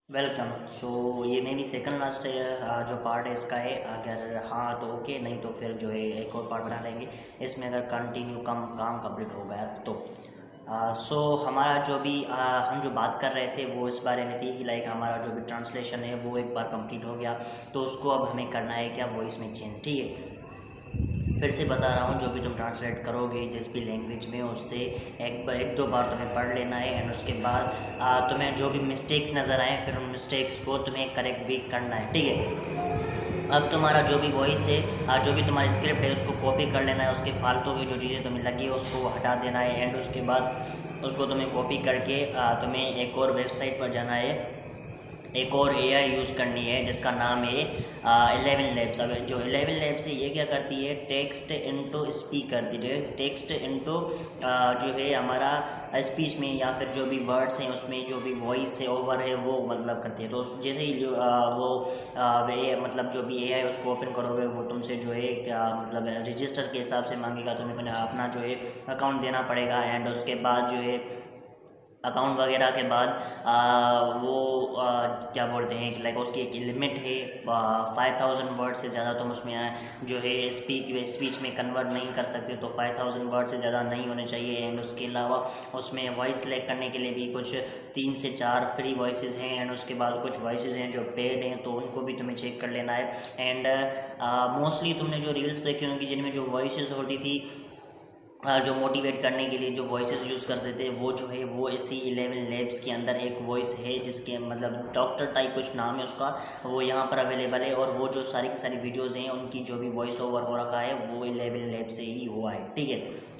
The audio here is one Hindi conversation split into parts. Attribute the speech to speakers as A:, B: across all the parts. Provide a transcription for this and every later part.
A: वेलकम। सो ये मे भी सेकंड लास्ट जो पार्ट है इसका है। अगर हाँ तो ओके, नहीं तो फिर जो है एक और पार्ट बना लेंगे इसमें, अगर कंटिन्यू काम कंप्लीट हो गया तो। सो हमारा जो भी हम जो बात कर रहे थे वो इस बारे में थी कि लाइक हमारा जो भी ट्रांसलेशन है वो एक बार कंप्लीट हो गया, तो उसको अब हमें करना है क्या, वॉइस में चेंज। ठीक है, फिर से बता रहा हूँ, जो भी तुम ट्रांसलेट करोगे जिस भी लैंग्वेज में, उससे एक दो बार तुम्हें पढ़ लेना है। एंड उसके बाद तुम्हें जो भी मिस्टेक्स नज़र आए फिर उन मिस्टेक्स को तुम्हें करेक्ट भी करना है। ठीक है, अब तुम्हारा जो भी वॉइस है, जो भी तुम्हारी स्क्रिप्ट है उसको कॉपी कर लेना है। उसके फालतू की जो चीज़ें तुम्हें लगी है उसको हटा देना है। एंड उसके बाद उसको तुम्हें कॉपी करके तुम्हें एक और वेबसाइट पर जाना है, एक और एआई यूज़ करनी है जिसका नाम है 11 लैब्स। अब जो 11 लैब्स है ये क्या करती है, टेक्स्ट इनटू स्पीक करती है। टेक्स्ट इनटू जो है हमारा स्पीच में या फिर जो भी वर्ड्स हैं उसमें जो भी वॉइस है ओवर है वो मतलब करती है। तो जैसे ही वो मतलब जो भी एआई उसको ओपन करोगे वो तुमसे जो है क्या मतलब रजिस्टर के हिसाब से मांगेगा, तुम्हें अपना जो है अकाउंट देना पड़ेगा। एंड उसके बाद जो है अकाउंट वगैरह के बाद वो क्या बोलते हैं कि लाइक उसकी एक लिमिट है, 5000 वर्ड से ज़्यादा तुम उसमें जो है स्पीच में कन्वर्ट नहीं कर सकते। तो 5000 वर्ड से ज़्यादा नहीं होने चाहिए। एंड उसके अलावा उसमें वॉइस सेलेक्ट करने के लिए भी कुछ 3 से 4 फ्री वॉइसेस हैं। एंड उसके बाद कुछ वॉइसेस हैं जो पेड हैं, तो उनको भी तुम्हें चेक कर लेना है। एंड मोस्टली तुमने जो रील्स देखी होंगी जिनमें जो वॉइसेस होती थी, जो मोटिवेट करने के लिए जो वॉइसेस यूज़ करते थे, वो जो है वो इसी 11 लैब्स के अंदर एक वॉइस है जिसके मतलब डॉक्टर टाइप कुछ नाम है उसका, वो यहाँ पर अवेलेबल है। और वो जो सारी की सारी वीडियोज़ हैं उनकी जो भी वॉइस ओवर हो रखा है वो 11 लैब से ही हुआ है। ठीक है,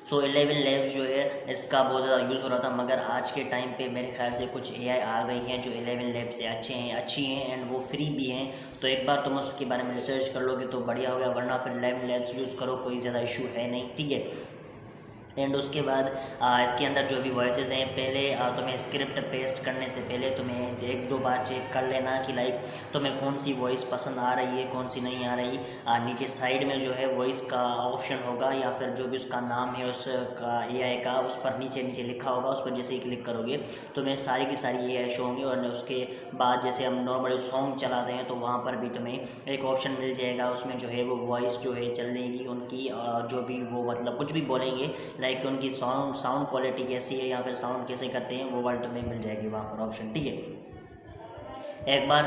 A: सो 11 लैब्स जो है इसका बहुत ज़्यादा यूज़ हो रहा था, मगर आज के टाइम पे मेरे ख्याल से कुछ एआई आ गई हैं जो 11 लैब से अच्छी हैं एंड वो फ्री भी हैं। तो एक बार तुम उसके बारे में रिसर्च कर लोगे तो बढ़िया हो गया, वरना फिर 11 लैब्स यूज़ करो, कोई ज़्यादा इशू है नहीं। ठीक है, एंड उसके बाद इसके अंदर जो भी वॉइसेस हैं, पहले तुम्हें स्क्रिप्ट पेस्ट करने से पहले तुम्हें एक दो बार चेक कर लेना कि लाइक तुम्हें कौन सी वॉइस पसंद आ रही है कौन सी नहीं आ रही। नीचे साइड में जो है वॉइस का ऑप्शन होगा या फिर जो भी उसका नाम है उसका एआई का, उस पर नीचे नीचे लिखा होगा, उस पर जैसे ही क्लिक करोगे तुम्हें सारी की सारी एआई शो होंगी। और उसके बाद जैसे हम नॉर्मली सॉन्ग चलाते हैं तो वहाँ पर भी तुम्हें एक ऑप्शन मिल जाएगा, उसमें जो है वो वॉइस जो है चलेगी उनकी, जो भी वो मतलब कुछ भी बोलेंगे, लाइक उनकी साउंड क्वालिटी कैसी है या फिर साउंड कैसे करते हैं वो वर्ल्ड में मिल जाएगी वहाँ पर ऑप्शन। ठीक है, एक बार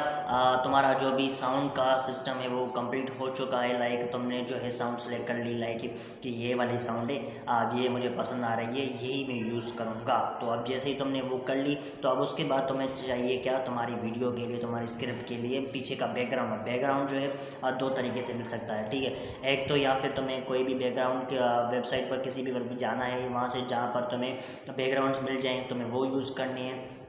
A: तुम्हारा जो भी साउंड का सिस्टम है वो कंप्लीट हो चुका है, लाइक तुमने जो है साउंड सेलेक्ट कर ली, लाइक कि ये वाली साउंड है, अब ये मुझे पसंद आ रही है, यही मैं यूज़ करूँगा। तो अब जैसे ही तुमने वो कर ली तो अब उसके बाद तुम्हें चाहिए क्या, तुम्हारी वीडियो के लिए तुम्हारी स्क्रिप्ट के लिए पीछे का बैकग्राउंड जो है दो तरीके से मिल सकता है। ठीक है, एक तो या फिर तुम्हें कोई भी बैकग्राउंड वेबसाइट पर किसी भी जाना है, वहाँ से जहाँ पर तुम्हें बैकग्राउंड्स मिल जाएँ तुम्हें वो यूज़ करनी है।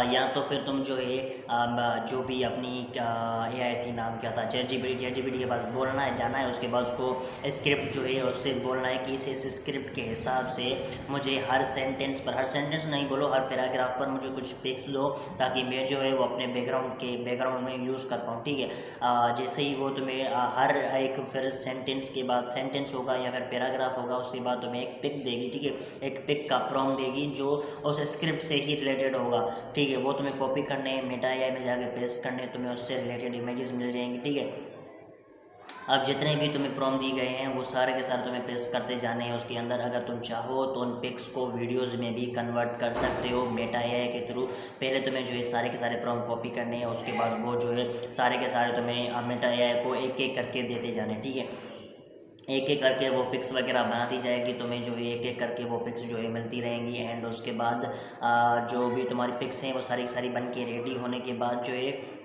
A: या तो फिर तुम जो है जो भी अपनी एआई थी, नाम क्या था, चैट जीपीटी के पास बोलना है, जाना है, उसके बाद उसको स्क्रिप्ट जो है उससे बोलना है कि इस स्क्रिप्ट के हिसाब से मुझे हर सेंटेंस नहीं बोलो, हर पैराग्राफ पर मुझे कुछ पिक्स दो ताकि मैं जो है वो अपने बैकग्राउंड में यूज़ कर पाऊँ। ठीक है, जैसे ही वो तुम्हें हर एक फिर सेंटेंस के बाद सेंटेंस होगा या फिर पैराग्राफ होगा, उसके बाद तुम्हें एक पिक देगी। ठीक है, एक पिक का प्रॉम्प्ट देगी जो उस स्क्रिप्ट से ही रिलेटेड होगा। ठीक है, वो तुम्हें कॉपी करने हैं, मेटा एआई में जाके पेस्ट करने हैं, तुम्हें उससे रिलेटेड इमेजेस मिल जाएंगी। ठीक है, अब जितने भी तुम्हें प्रॉम्प्ट दिए गए हैं वो सारे के सारे तुम्हें पेस्ट करते जाने हैं उसके अंदर। अगर तुम चाहो तो उन पिक्स को वीडियोस में भी कन्वर्ट कर सकते हो मेटा एआई के थ्रू। पहले तुम्हें जो है सारे के सारे प्रॉम्प्ट कॉपी करने हैं, उसके बाद वो जो है सारे के सारे तुम्हें मेटा एआई को एक एक करके देते जाने। ठीक है, एक एक करके वो पिक्स वगैरह बनाती जाएगी, तुम्हें जो है एक एक करके वो पिक्स जो है मिलती रहेंगी। एंड उसके बाद जो भी तुम्हारी पिक्स हैं वो सारी की सारी बन के रेडी होने के बाद जो है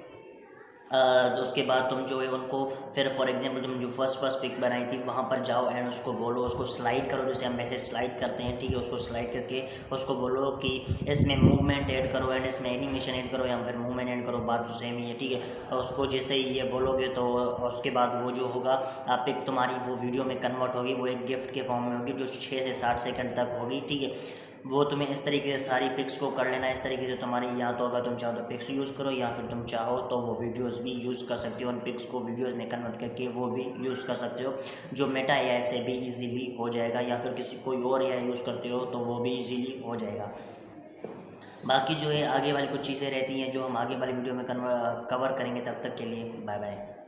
A: उसके बाद तुम जो है उनको फिर फॉर एग्जांपल तुम जो फर्स्ट पिक बनाई थी वहाँ पर जाओ एंड उसको बोलो, उसको स्लाइड करो, जैसे हम मैसेज स्लाइड करते हैं। ठीक है, उसको स्लाइड करके उसको बोलो कि इसमें मूवमेंट ऐड करो एंड इसमें एनिमेशन ऐड करो या फिर मूवमेंट ऐड करो, बात तो सेम ही है। ठीक है, और उसको जैसे ही ये बोलोगे तो उसके बाद वो जो होगा पिक तुम्हारी वो वीडियो में कन्वर्ट होगी, वो एक गिफ्ट के फॉर्म में होगी जो 6 से 60 सेकंड तक होगी। ठीक है, वो तुम्हें इस तरीके से सारी पिक्स को कर लेना है। इस तरीके से तुम्हारी, या तो अगर तुम चाहो तो पिक्स यूज़ करो या फिर तुम चाहो तो वो वीडियोस भी यूज़ कर सकते हो, उन पिक्स को वीडियोस में कन्वर्ट करके वो भी यूज़ कर सकते हो, जो मेटा एआई से भी इजीली हो जाएगा, या फिर किसी कोई और एआई यूज़ करते हो तो वो भी इजीली हो जाएगा। बाकी जो है आगे वाली कुछ चीज़ें रहती हैं जो हम आगे वाली वीडियो में कवर करेंगे। तब तक के लिए बाय बाय।